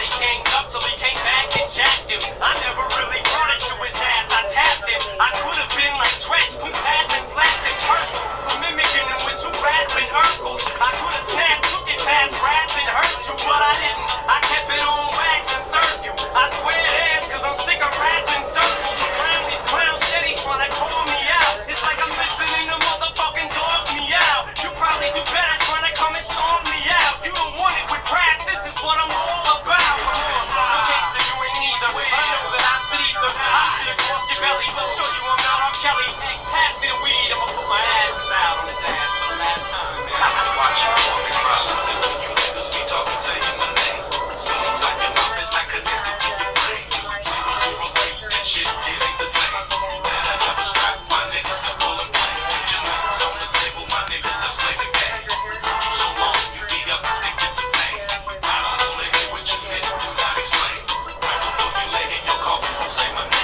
Everybody ganged up till he came back and jacked him. I never really brought it to his ass, I tapped him. I could have been like Dredge, poop had been slapped and purple. For mimicking him with two rapping Urkels. I could have snapped, took it past rap and hurt you, but I didn't. I kept it on wax and served you. I swear it is, cause I'm sick of rapping circles around these clowns steady trying to call me out. It's like I'm listening to motherfucking dogs meow. You probably do better trying to come and storm me out. You don't want it with rap, this is what I'm all about. No gangster, you ain't neither, but I know that I spit ether. I should've crossed your belly, but show you I'm not R. Kelly. Pass me the weed, I'ma put my asses out on his ass for the last time, man. Watch you walking around, and you niggas be talking, saying my name. Seems like your mouth is not connected to your brain. 003, that shit, it ain't the same. That I never strap my niggas and pull and play. Put your nuts on the table, my nigga, let's play the game. You so long, you be up addicted to pain. I don't wanna hear what you hit, do not explain. Right before you lay in your coffin, don't say my name.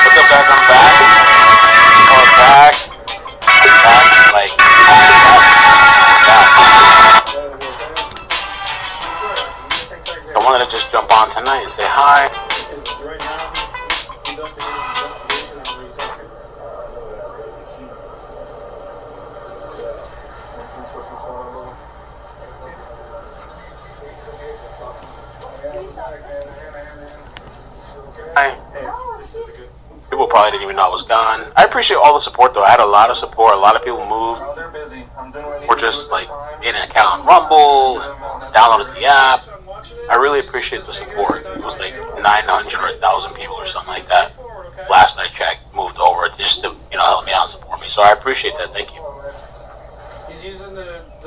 What's up, guys? I'm back. Back. Like, I wanted to just jump on tonight and say hi. Hi. People probably didn't even know I was gone. I appreciate all the support, though. I had a lot of support. A lot of people moved. Or just like in an account on Rumble and downloaded the app. I really appreciate the support. It was like 900 or 1,000 people or something like that. Last I checked, moved over just to help me out and support me. So I appreciate that. Thank you.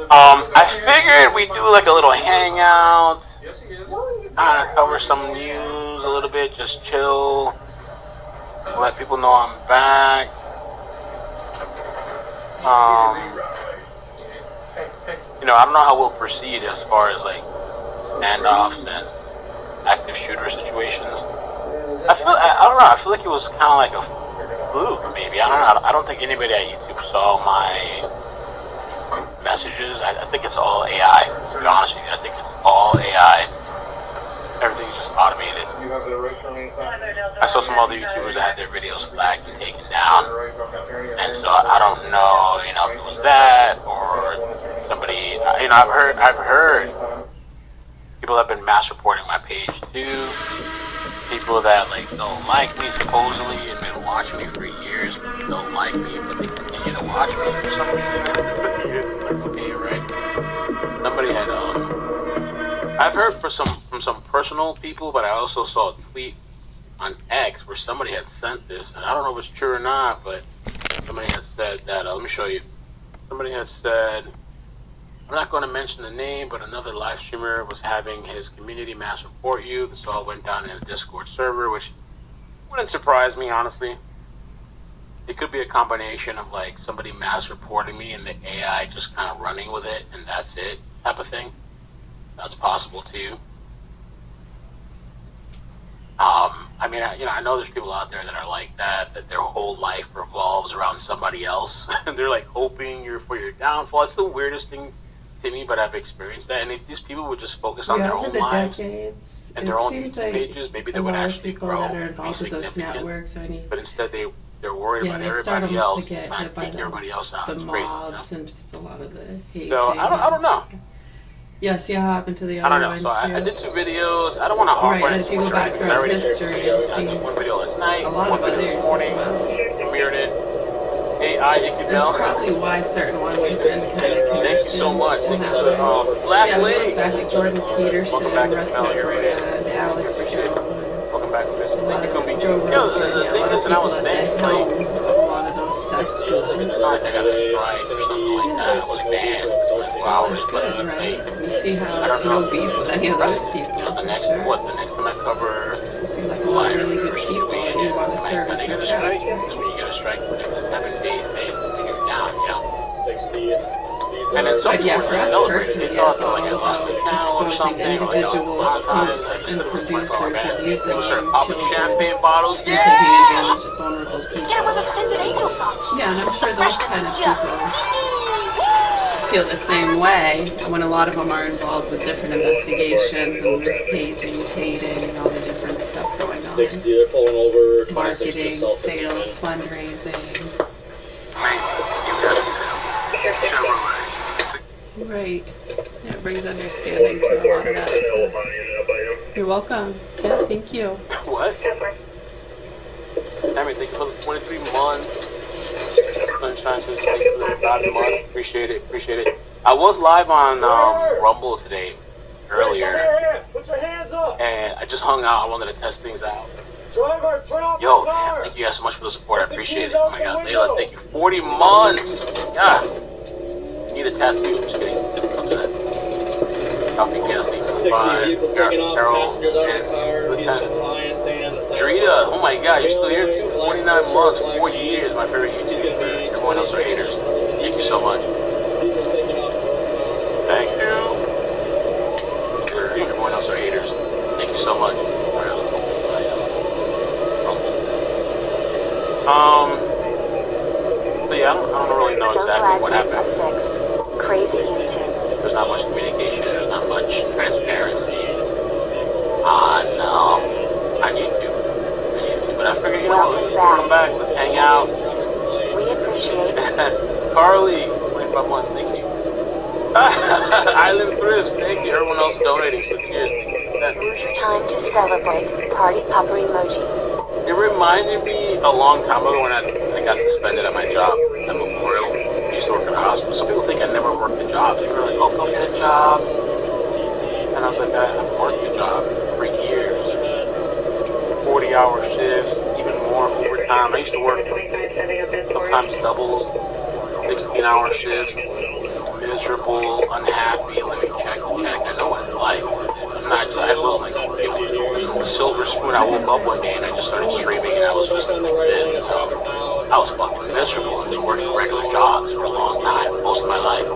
I figured we'd do like a little hangout. Kind of cover some news a little bit. Just chill. Let people know I'm back. I don't know how we'll proceed as far as like standoffs and active shooter situations. I don't know. I feel like it was kind of like a fluke, maybe. I don't know. I don't think anybody at YouTube saw my messages. I think it's all AI. To be honest with you, I think it's all AI. Everything's just automated. I saw some other YouTubers that had their videos flagged and taken down, and so I don't know, if it was that or somebody. I've heard people have been mass reporting my page too. People that don't like me supposedly and been watching me for years, don't like me, but they continue to watch me for some reason. Okay, right? Somebody had I've heard from some personal people, but I also saw a tweet on X where somebody had sent this, and I don't know if it's true or not, but somebody had said that, let me show you. Somebody had said, I'm not going to mention the name, but another live streamer was having his community mass report you. This all went down in a Discord server, which wouldn't surprise me, honestly. It could be a combination of somebody mass reporting me and the AI just kind of running with it, and that's it, type of thing. That's possible too. I know there's people out there that are like that their whole life revolves around somebody else. And they're hoping for your downfall. It's the weirdest thing to me, but I've experienced that. And if these people would just focus on their own lives and their own YouTube pages, maybe they would actually grow and be significant. But instead they're worried about everybody else, trying to take everybody else out. The mobs and just a lot of the hate. So I don't know. Yeah, see how happened to the other I don't know. one So too. I did 2 videos. I don't want to harp on it too much. Right, and if you go back through history, you'll see one video last night, a lot one of video others this morning. as well. Premiered it. AI, That's probably why certain ones have been kind of connected. Thank you so much. Black Lake. Back like Jordan Peterson, Russell Brand, Alex Jones. Welcome back, Chris. Thank you, Joe Rogan. The thing is, and I was saying, a lot of those cesspools. It's not like I got a strike or something like that. I was banned for 24 hours. That's good, right? You see how I it's don't know. no beef with any of those people. The next time I cover You seem like a lot of really good people situation, you want to serve when in you get your a strike, chapter. because when you get a strike, it's like a 7-day thing to get down, And then some But yeah, people for us celebrated. personally, They yeah, thought it's that all I lost about the channel or exposing something, or I was individual monetized. hosts and producers abusing People started popping children champagne bottles. and taking advantage of vulnerable people. Get a whiff of scented angel soft. Yeah, and I'm sure those kind of people feel the same way when a lot of them are involved with different investigations and hazing, tating, and all the different stuff going on. 60, they're pulling over. Marketing, sales, fundraising. Maybe you got it, Tim. Chevrolet. Right. Yeah, it brings understanding to a lot of that stuff. You're welcome. Yeah, thank you. What? Damn it, thank you for the 23 months. Sunshine says 5 months. Appreciate it. I was live on Rumble today, earlier. Put your hands up. And I just hung out. I wanted to test things out. Driver, turn off Yo, the car. man, thank you guys so much for the support. I appreciate it. Oh my god, Layla, thank you. 40 months! Yeah. Need a tattoo. Just kidding. Don't do that. Coffee gas, thank you. 60 vehicles taking off, passengers out of the car. He's Lieutenant. compliant, staying on the side. Drita, oh my god, you're still here too. 49 months, 4 years. My favorite YouTuber. Everyone else are haters. Thank you so much. Vehicles taking off. Thank you. Everyone else are haters. Thank you so much. But yeah, I don't really know So exactly glad what things are happened. fixed. Crazy YouTube. There's not much communication. There's not much transparency on YouTube. But I figured, you know, let's come back. Let's hang out. We appreciate it. Carly, 25 months. Thank you. Island Thrifts. Thank you. Everyone else donating. So cheers. Movie time to celebrate. Party popper emoji. It reminded me a long time ago when I got suspended at my job at Memorial. I used to work at a hospital. Some people think I never worked a job. They were like, oh, go get a job. And I was like, I've worked a job for years. 40-hour shifts, even more overtime. I used to work sometimes doubles, 16-hour shifts. Miserable, unhappy, living check to check. I know what it's like. I was like, a silver spoon. I woke up one day and I just started streaming and I was just like this. I was fucking miserable. I was working regular jobs for a long time, most of my life.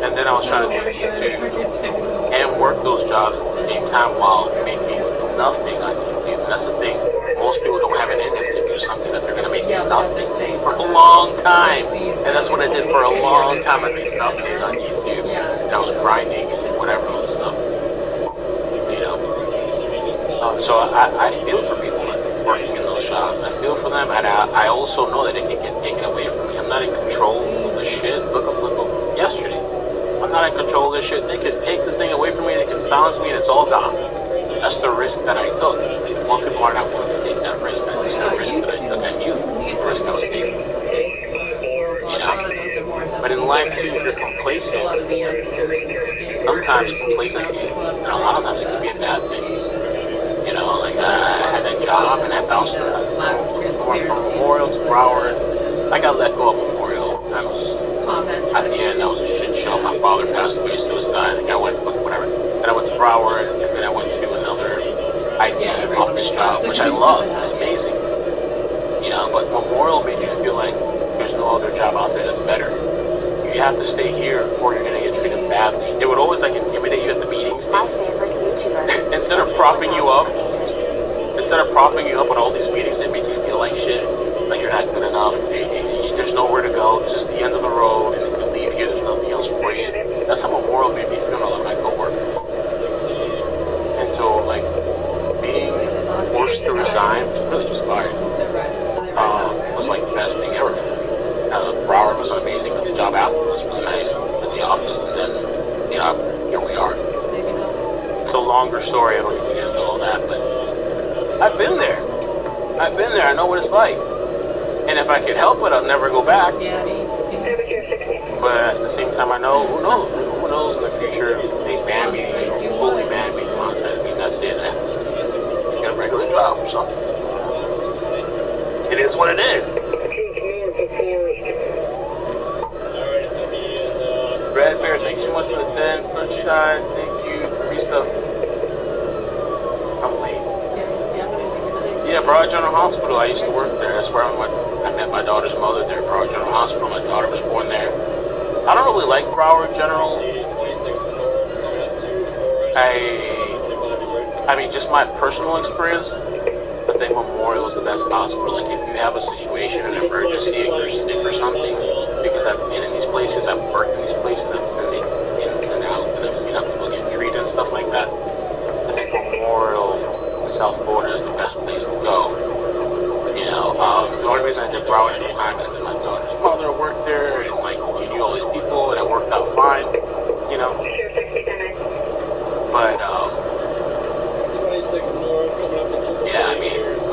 And then I was trying to do YouTube and work those jobs at the same time while making nothing on YouTube. And that's the thing. Most people don't have it in them to do something that they're going to make nothing for a long time. And that's what I did for a long time. I made nothing on YouTube. And I was grinding and whatever all this stuff. You know? So I feel for people working in those jobs. I feel for them. And I also know that it can get taken away from me. I'm not in control of the shit. Look yesterday. I'm not in control of this shit. They could take the thing away from me. They can silence me and it's all gone. That's the risk that I took. Most people are not willing to take that risk. At least the risk that I took. I knew the risk I was taking. You know? But in life too, if you're complacent, sometimes complacency, and a lot of times it can be a bad thing. You know, like I had that job and I bounced around. Going from Memorial to Broward. I got let go of Memorial. I was at the end. That was a shit show. My father passed away, suicide. Like I went whatever. Then I went to Broward, and then I went to another IT office job, which I loved. It was amazing. You know, but Memorial made you feel like there's no other job out there that's better. You have to stay here, or you're gonna get treated badly. They would always like intimidate you at the meetings. My favorite YouTuber. Instead of propping you up at all these meetings, they make you feel like shit, like you're not good enough. There's nowhere to go. This is the end of the road, and if you leave here, there's nothing else for you. That's how Memorial made me feel. A lot of my coworkers. And so, like, being forced to resign, which really just fired, was like the best thing ever. Broward was amazing, but the job after was really nice at the office, and then, you know, here we are. It's a longer story. I don't need to get into all that, but I've been there. I know what it's like. And if I could help it, I'll never go back. But at the same time, I know, who knows in the future, they ban me, fully ban me, demonetize me, that's it. I get a regular job or something. It is what it is. Red Bear, thank you so much for the 10. Sunshine, thank you. Krista. I'm late. Yeah, Broward General Hospital. I used to work there. That's where I met my daughter's mother there, Broward General Hospital. My daughter was born there. I don't really like Broward General. I mean, just my personal experience, I think Memorial is the best hospital. Like, if you have a situation, an emergency, and you're sick or something, they can because I've been in these places, I've worked in these places, I've seen the ins and outs, and I've seen how people get treated and stuff like that. I think Memorial in South Florida is the best place to go. You know, the only reason I did Broward at the time is because my daughter's mother worked there, and like she knew all these people, and it worked out fine. You know, but 26 north, coming up to yeah, I mean, 90.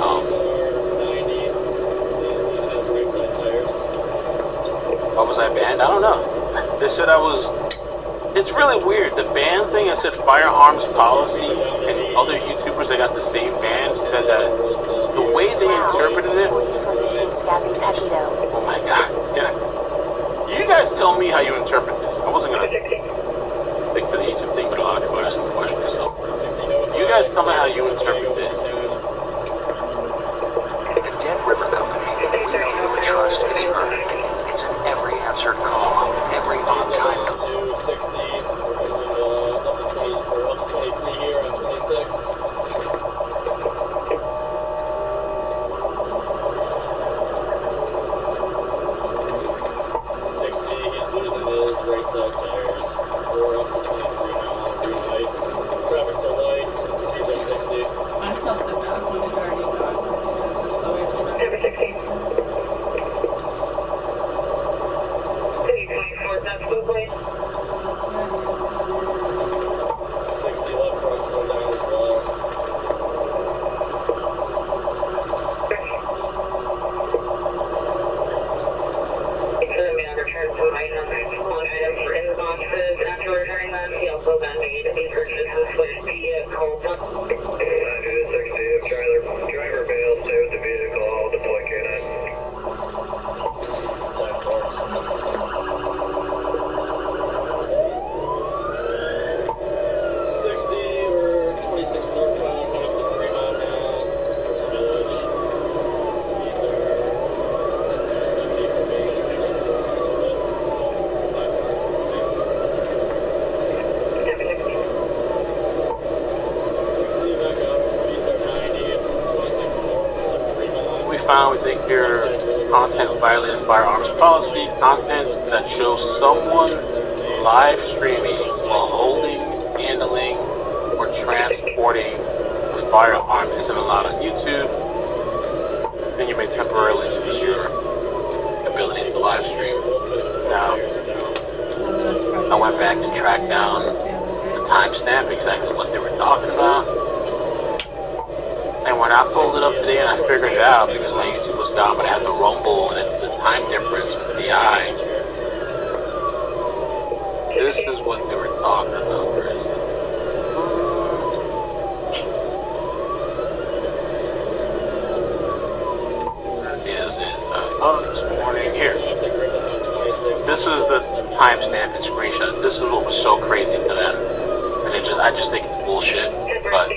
These has right side tires. why was I banned? I don't know. They said I was. It's really weird. The ban thing, I said firearms policy, and other YouTubers that got the same ban said that the way they interpreted it. 40 for missing Scabby Petito. Oh my god. Yeah. You guys tell me how you interpret this. I wasn't gonna stick to the YouTube thing, but a lot of people are asking questions. So you guys tell me how you interpret this. At Dead River Company, we know your trust is earned. It's an every answered call, every on-time. 60, up to 23 here on 26. 60, he's losing his right side tires. We're up to 23 now on green lights. Traffic's so light, speeds up 60. I thought the dog would have already gone. It was just the way the dog. 16. 24, that's blue plate. 60 left front's going down as well. Return to my number on items for inboxes. After returning them, he also then made a purchase with vehicle. 60, driver bails, stay with the vehicle, I'll deploy K9. Time force. 60 or 26 northbound, coming up to Fremont now. Village. Speed there. 270 for me. We found we think your content violated firearms policy. Content that shows someone live streaming while holding, handling, or transporting a firearm isn't allowed on YouTube. Then you may temporarily lose your ability to live stream. Now, I went back and tracked down the timestamp, exactly what they were talking about. And when I pulled it up today and I figured it out, because my YouTube was down, but I had the Rumble and the time difference with VI, this is what they were talking about. Where is it? Where is it? This morning. Here. This is the timestamp and screenshot. This is what was so crazy to them. And I just think it's bullshit. But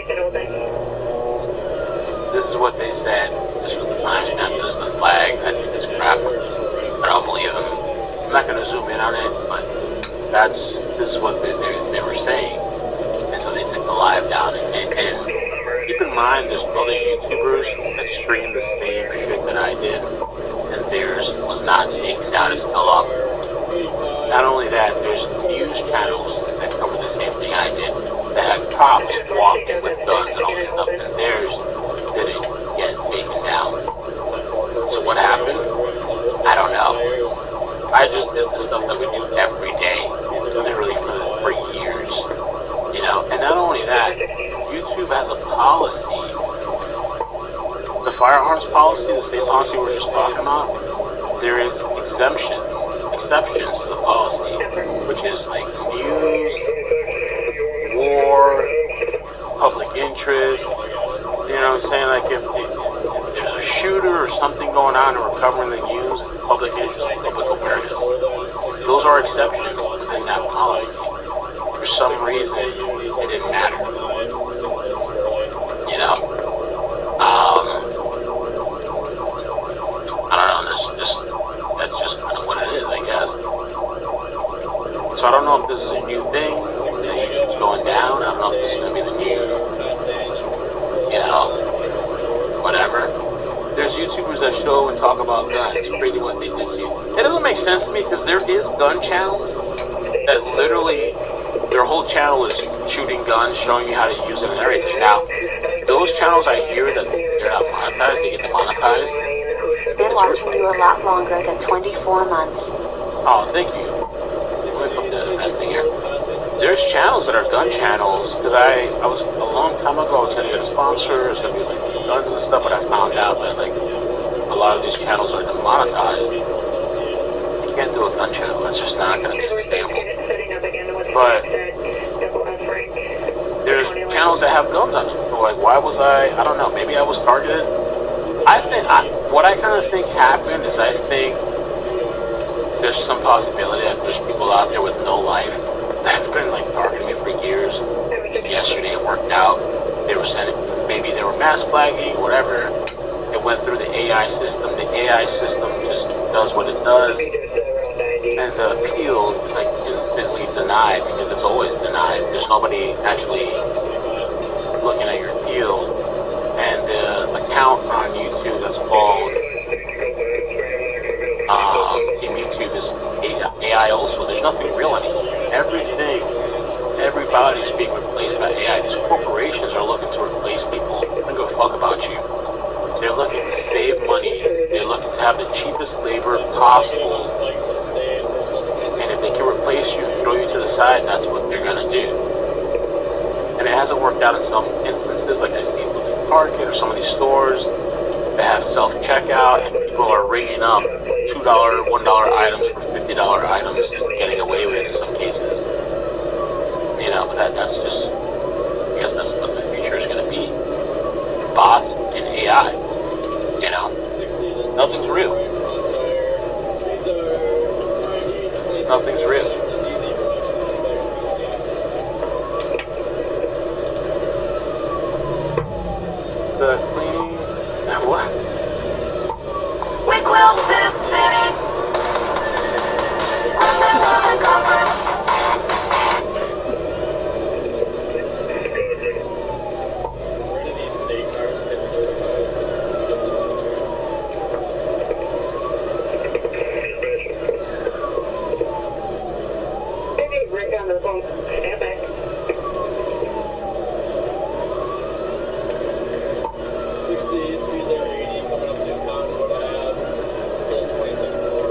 this is what they said. This was the timestamp. This is the flag. I think it's crap. I don't believe them. I'm not gonna zoom in on it, but this is what they were saying. And so they took the live down. And keep in mind, there's other YouTubers that stream the same shit that I did, and theirs was not taken down. It's still up. Not only that, there's news channels that cover the same thing I did that had cops walking with guns and all this stuff, and theirs didn't get taken down. So what happened? I don't know. I just did the stuff that we do every day, literally for years, you know. And not only that, YouTube has a policy, the firearms policy, the same policy we were just talking about. There is exceptions to the policy, which is like news, war, public interest. You know what I'm saying? Like if there's a shooter or something going on and we're covering the news, it's the public interest and public awareness. Those are exceptions within that policy. For some reason, it didn't matter. You know? I don't know. That's just kind of what it is, I guess. So I don't know if this is a new thing. That YouTube's going down. I don't know if this is going to be the new, you know, whatever. there's YouTubers that show and talk about guns. It's crazy what they see. It doesn't make sense to me because there is gun channels that literally their whole channel is shooting guns, showing you how to use it and everything. Now, those channels I hear that they're not monetized, they get demonetized. Been watching you a lot longer than 24 months. Oh, thank you. Let me put that thing here. There's channels that are gun channels, because I was, a long time ago, I was going to get a sponsor, it's going to be like with guns and stuff, but I found out that like a lot of these channels are demonetized. You can't do a gun channel, that's just not going to be sustainable. But there's channels that have guns on them, so like why was I don't know, maybe I was targeted. What I kind of think happened is I think there's some possibility that there's people out there with no life that have been like targeting me for years, and yesterday it worked out. They were sending, maybe they were mass flagging, whatever. It went through the AI system. The AI system just does what it does, and the appeal is like instantly denied because it's always denied. There's nobody actually looking at your appeal. And the account on YouTube that's called Team YouTube is AI also. There's nothing real anymore. Everybody's being replaced by AI. These corporations are looking to replace people. They don't give a fuck about you. They're looking to save money. They're looking to have the cheapest labor possible. And if they can replace you, throw you to the side, that's what they're gonna do. And it hasn't worked out in some instances, like I see with like Target or some of these stores that have self-checkout, and people are ringing up $2, $1 items for $50 items and getting away with it in some cases. You know, but that's just, I guess that's what the future is going to be. Bots and AI. You know, nothing's real. Nothing's real. The cleaning, what? We will this city. Love and comfort. Where do these state cars get certified? Right down the phone. Stand back. 60, speeds are 80, coming up to Conwood Ave, still 26 north.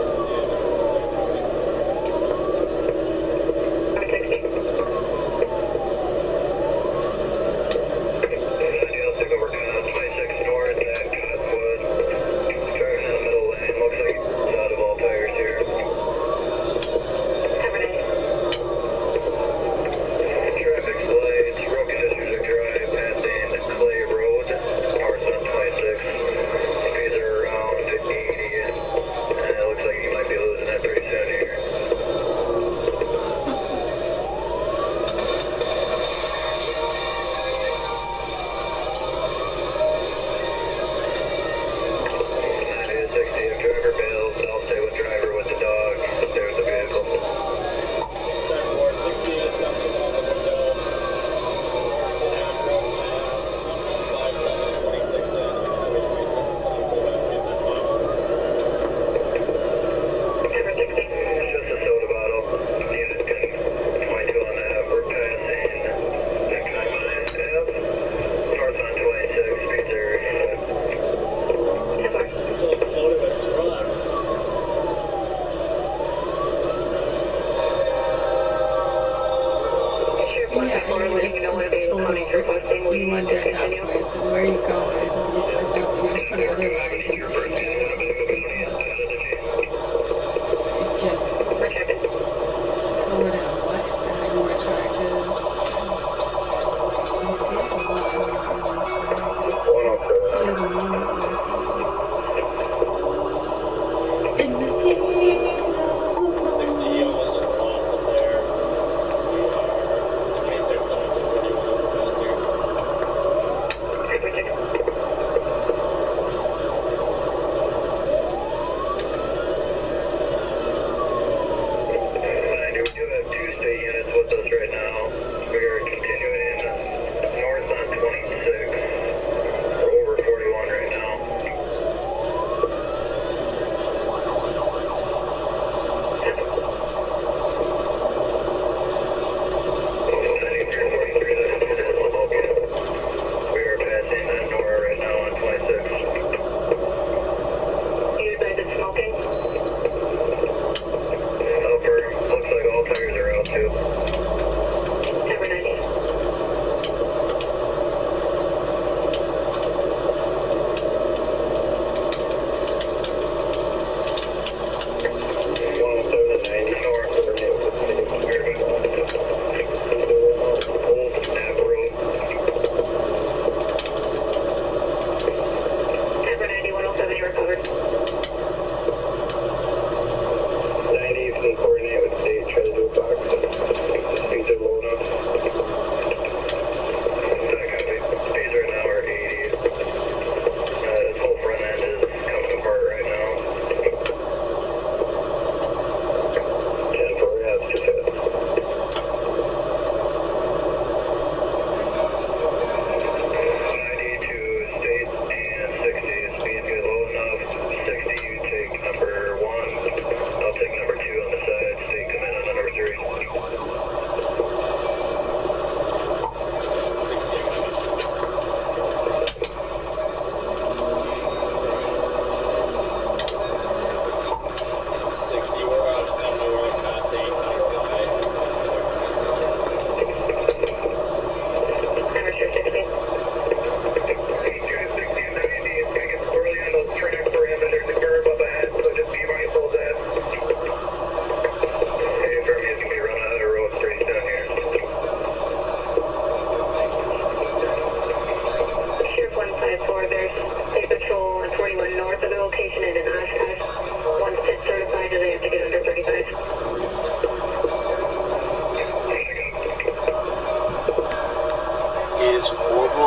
You wonder at that point, so where are you going? At that point, you just put other lives in danger. All these people. It just pull it out. What? Adding more charges. You see it a lot. I'm not really sure. I guess hear the moment myself. In the heat of the moment. 60 almost just lost up there. We are 26 coming to 41 overpass here.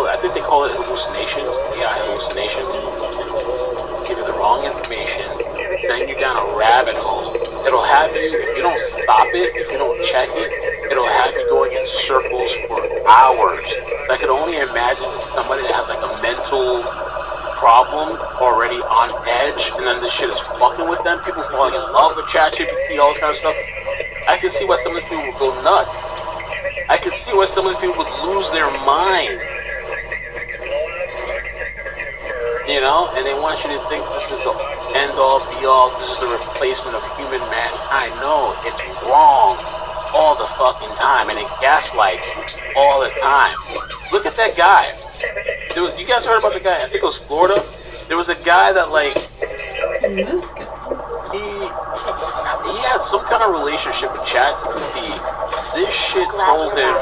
call it, I think they call it hallucinations, AI hallucinations. Give you the wrong information, send you down a rabbit hole. It'll have you, if you don't stop it, if you don't check it, it'll have you going in circles for hours. So I could only imagine somebody that has like a mental problem already on edge, and then this shit is fucking with them. People falling in love with ChatGPT, all this kind of stuff. I can see why some of these people would go nuts. I can see why some of these people would lose their mind. You know, and they want you to think this is the end all be all, this is the replacement of human mankind. No, it's wrong all the fucking time, and it gaslights you all the time. Look at that guy. You guys heard about the guy? I think it was Florida. There was a guy that like This guy. he had some kind of relationship with ChatGPT. This shit told him.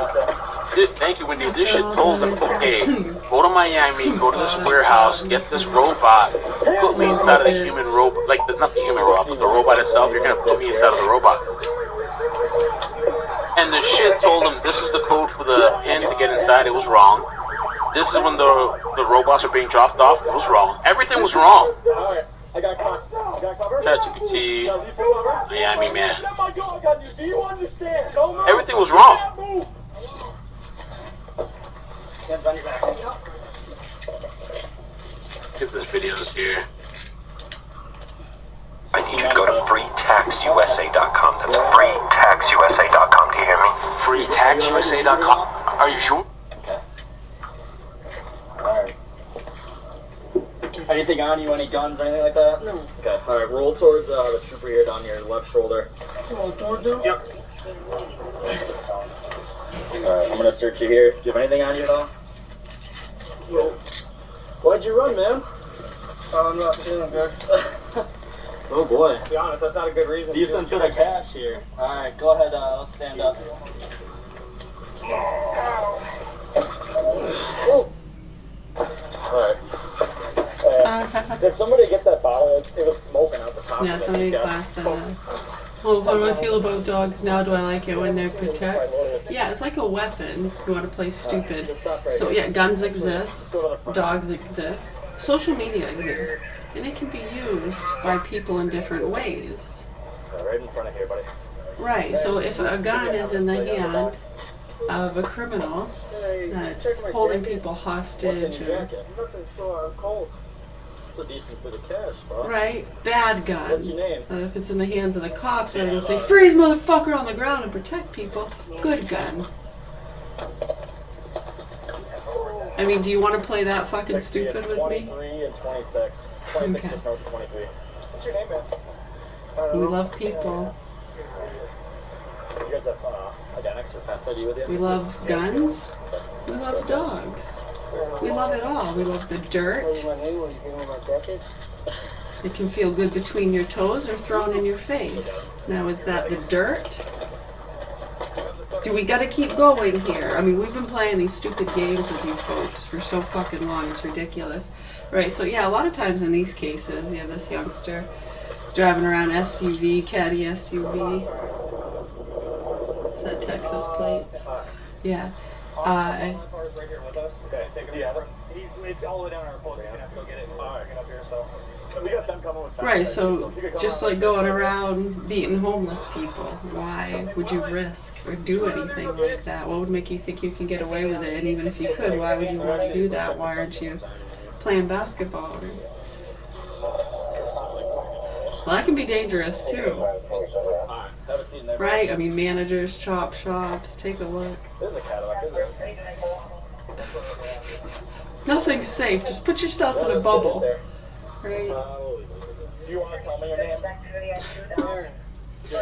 Thank you, Wendy. This shit told him, okay, go to Miami, go to this warehouse, get this robot, put me inside of the human robot, like not the human robot, but the robot itself. You're gonna put me inside of the robot. And the shit told him this is the code for the pin to get inside. It was wrong. This is when the robots are being dropped off. It was wrong. Everything was wrong. Alright, I got covered. ChatGPT, Miami man. My dog on you. Do you understand? Don't move. Everything was wrong. Move. Hands on your back. If this video is here. I need you to go to freetaxusa.com. That's freetaxusa.com. Do you hear me? Freetaxusa.com. Are you sure? Alright. Anything on you? Any guns or anything like that? No. Okay. Alright, roll towards the trooper here down your left shoulder. Roll towards him? Yep. Alright, I'm gonna search you here. Do you have anything on you at all? No. Why'd you run, man? I'm not feeling good. Oh boy. To be honest, that's not a good reason. Decent bit of cash here. Alright, go ahead, let's stand up. Oh. Alright. Did somebody get that bottle? It was smoking out the top Yeah, of it. somebody's glass said that. Well, what do I feel about dogs now? Do I like it when they're protect? Yeah, it's like a weapon if you want to play stupid. So yeah, guns exist, dogs exist, social media exists, and it can be used by people in different ways. Right in front of here, buddy. Right, so if a gun is in the hand of a criminal that's holding people hostage or It's a decent bit of cash, boss. right, bad gun. What's your name? If it's in the hands of the cops, they're gonna say freeze motherfucker on the ground and protect people. Good gun. I mean, do you want to play that fucking stupid with me? 23 and 26. 26 Okay. just north of 23. What's your name, man? We love people. You guys have identics or Pass ID with you? We love guns. We love dogs. We love it all. We love the dirt. It can feel good between your toes or thrown in your face. Now, is that the dirt? Do we gotta keep going here? I mean, we've been playing these stupid games with you folks for so fucking long, it's ridiculous. Right, so yeah, a lot of times in these cases, you have this youngster driving around SUV, caddy SUV. Is that Texas plates? Yeah. It's all the way down our post. You're gonna have to go get it. Get up here, so. We got them coming with Right, so just like going around beating homeless people, why would you risk or do anything like that? What would make you think you can get away with it? And even if you could, why would you want to do that? Why aren't you playing basketball? Well, that can be dangerous too. Right? I mean, managers, chop shops, take a look. There's a Cadillac, isn't there? Nothing's safe. Just put yourself in a bubble. Right? Do you want to tell me your name?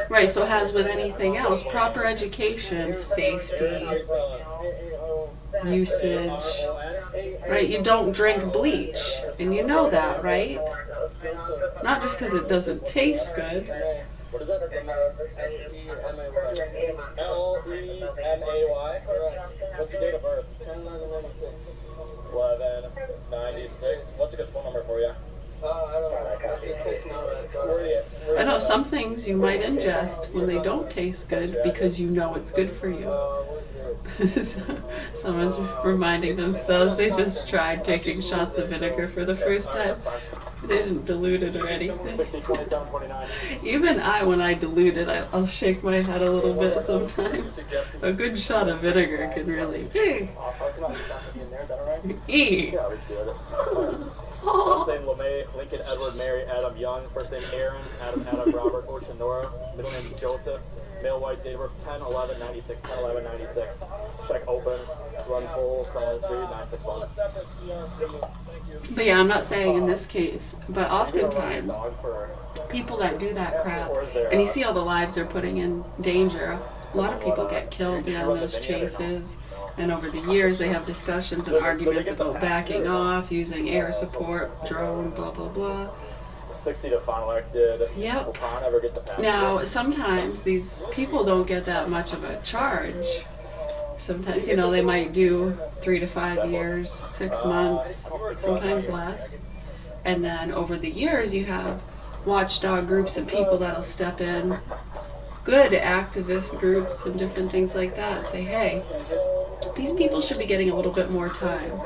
Right, so as with anything else, proper education, safety, usage, right? You don't drink bleach, and you know that, right? Not just because it doesn't taste good. What is it? L-E-M-A-Y? What's your date of birth? 1196. What's a good phone number for you? I know some things you might ingest when they don't taste good because you know it's good for you. Someone's reminding themselves they just tried taking shots of vinegar for the first time. They didn't dilute it or anything. 60, 27, 29. Even when I dilute it, I'll shake my head a little bit sometimes. A good shot of vinegar can really. Parking lot, you pass me in there, is that alright? Eee. Yeah, we did. First name LeMay, Lincoln, Edward, Mary, Adam, Young. First name Aaron, Adam, Robert, Ocean, Nora. Middle name Joseph. Male white, date of birth 10/11/96, 10/11/96. Check open, run full, criminal history, 961. But yeah, I'm not saying in this case, but oftentimes people that do that crap, and you see all the lives they're putting in danger. A lot of people get killed in those chases, and over the years they have discussions and arguments about backing off, using air support, drone, blah blah blah. 60 to final elected. Yep. Will Khan ever get the pass? Now, sometimes these people don't get that much of a charge. Sometimes, they might do 3 to 5 years, 6 months, sometimes less. And then over the years, you have watchdog groups and people that'll step in, good activist groups and different things like that, say, hey, these people should be getting a little bit more time.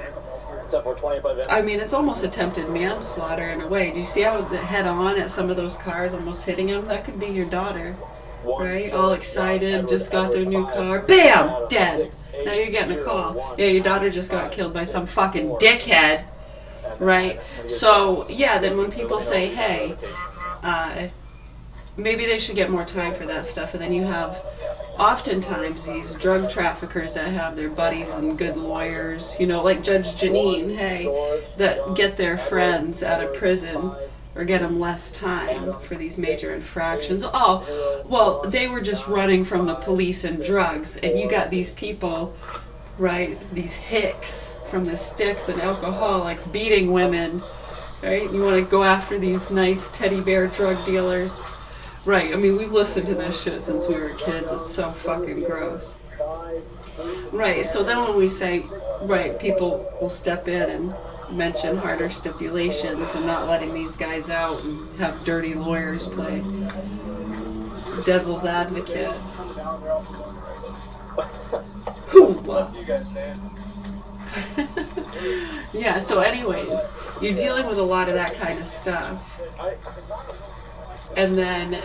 I mean, it's almost attempted manslaughter in a way. Do you see how the head-on at some of those cars almost hitting them? That could be your daughter, right? All excited, just got their new car. Bam! Dead. Now you're getting a call. Yeah, your daughter just got killed by some fucking dickhead, right? So, yeah, then when people say, hey, maybe they should get more time for that stuff, and then you have oftentimes these drug traffickers that have their buddies and good lawyers, like Judge Janine, hey, that get their friends out of prison or get them less time for these major infractions. Oh, well, they were just running from the police and drugs, and you got these people, right, these hicks from the sticks and alcoholics beating women, right? You want to go after these nice teddy bear drug dealers. Right, I mean, we've listened to this shit since we were kids. It's so fucking gross. Right, so then when we say, right, people will step in and mention harder stipulations and not letting these guys out and have dirty lawyers play devil's advocate. Yeah, so anyways, you're dealing with a lot of that kind of stuff. And then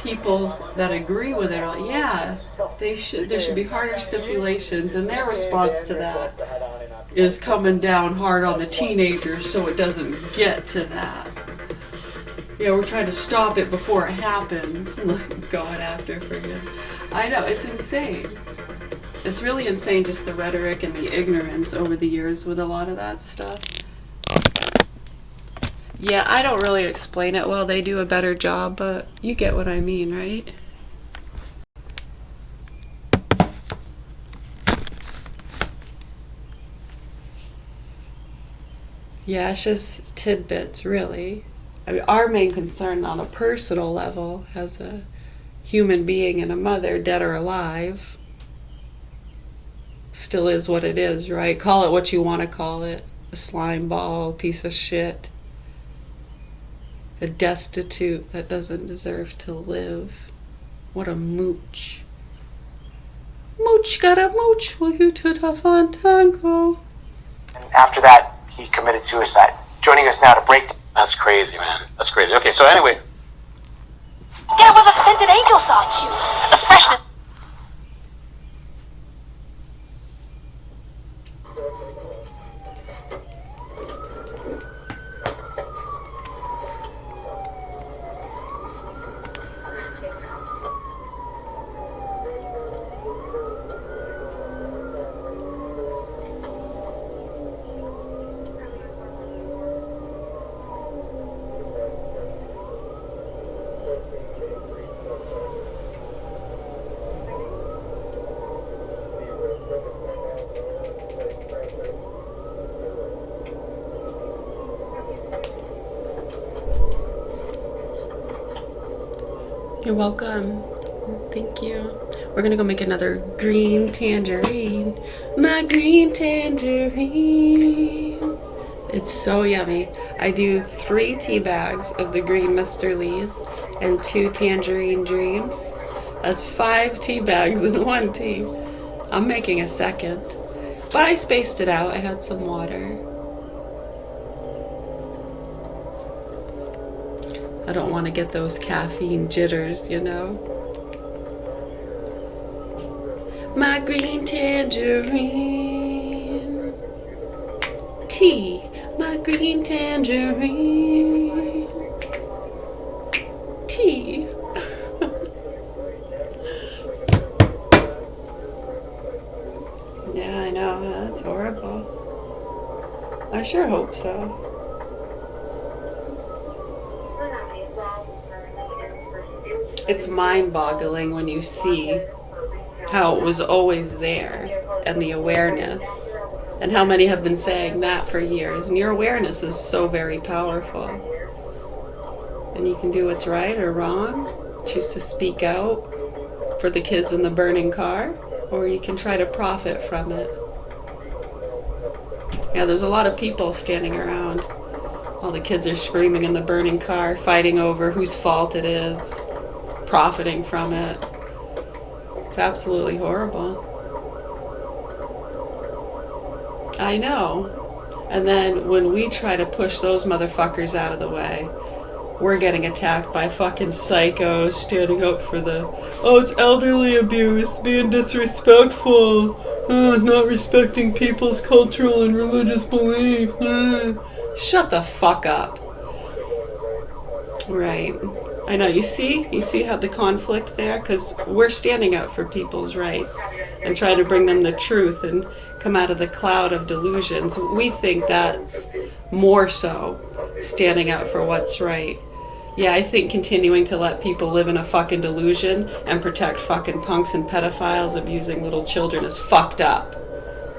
people that agree with it are like, yeah, there should be harder stipulations, and their response to that is coming down hard on the teenagers so it doesn't get to that. Yeah, we're trying to stop it before it happens. Going after friggin'. I know, it's insane. It's really insane, just the rhetoric and the ignorance over the years with a lot of that stuff. Yeah, I don't really explain it well. They do a better job, but you get what I mean, right? Yeah, it's just tidbits, really. I mean, our main concern on a personal level as a human being and a mother, dead or alive, still is what it is, right? Call it what you want to call it. A slime ball, a piece of shit. A destitute that doesn't deserve to live. What a mooch. Mooch got a mooch, will you to the fantango? And after that, he committed suicide. Joining us now to break. That's crazy, man. That's crazy. Okay, so anyway. Dad, what if scented angel soft shoes? The freshness. You're welcome. Thank you. We're gonna go make another green tangerine. My green tangerine. It's so yummy. I do 3 tea bags of the green Mr. Lee's and 2 tangerine dreams. That's 5 tea bags in 1 tea. I'm making a second. But I spaced it out. I had some water. I don't want to get those caffeine jitters, you know? My green tangerine. Tea. My green tangerine. Tea. Yeah, I know. That's horrible. I sure hope so. It's mind-boggling when you see how it was always there and the awareness, and how many have been saying that for years. And your awareness is so very powerful. And you can do what's right or wrong, choose to speak out for the kids in the burning car, or you can try to profit from it. Yeah, there's a lot of people standing around. All the kids are screaming in the burning car, fighting over whose fault it is, profiting from it. It's absolutely horrible. I know. And then when we try to push those motherfuckers out of the way, we're getting attacked by fucking psychos standing up for it's elderly abuse, being disrespectful, not respecting people's cultural and religious beliefs. Shut the fuck up. Right. I know, you see how the conflict there? Because we're standing up for people's rights and trying to bring them the truth and come out of the cloud of delusions. We think that's more so standing up for what's right. Yeah, I think continuing to let people live in a fucking delusion and protect fucking punks and pedophiles abusing little children is fucked up.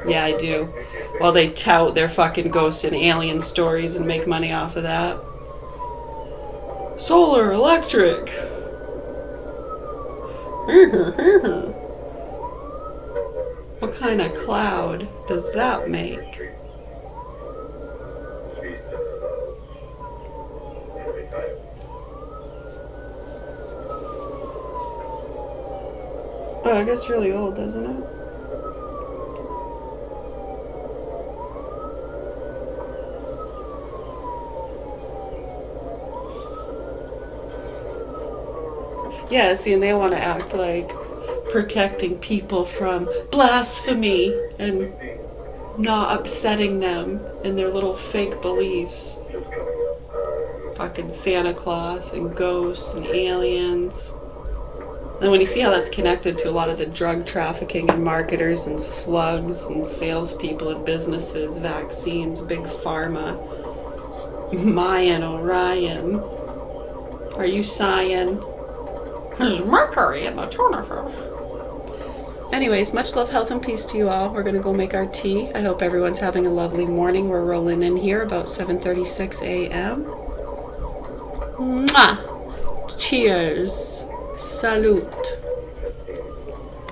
Yeah, I do. While they tout their fucking ghosts and alien stories and make money off of that. Solar, electric. What kind of cloud does that make? Oh, it gets really old, doesn't it? Yeah, see, and they want to act like protecting people from blasphemy and not upsetting them in their little fake beliefs. Fucking Santa Claus and ghosts and aliens. And when you see how that's connected to a lot of the drug trafficking and marketers and slugs and salespeople and businesses, vaccines, big pharma, Mayan Orion, are you sighing? There's mercury in the tuna fish. Anyways, much love, health, and peace to you all. We're going to go make our tea. I hope everyone's having a lovely morning. We're rolling in here about 7:36 a.m. Mwah! Cheers. Salute.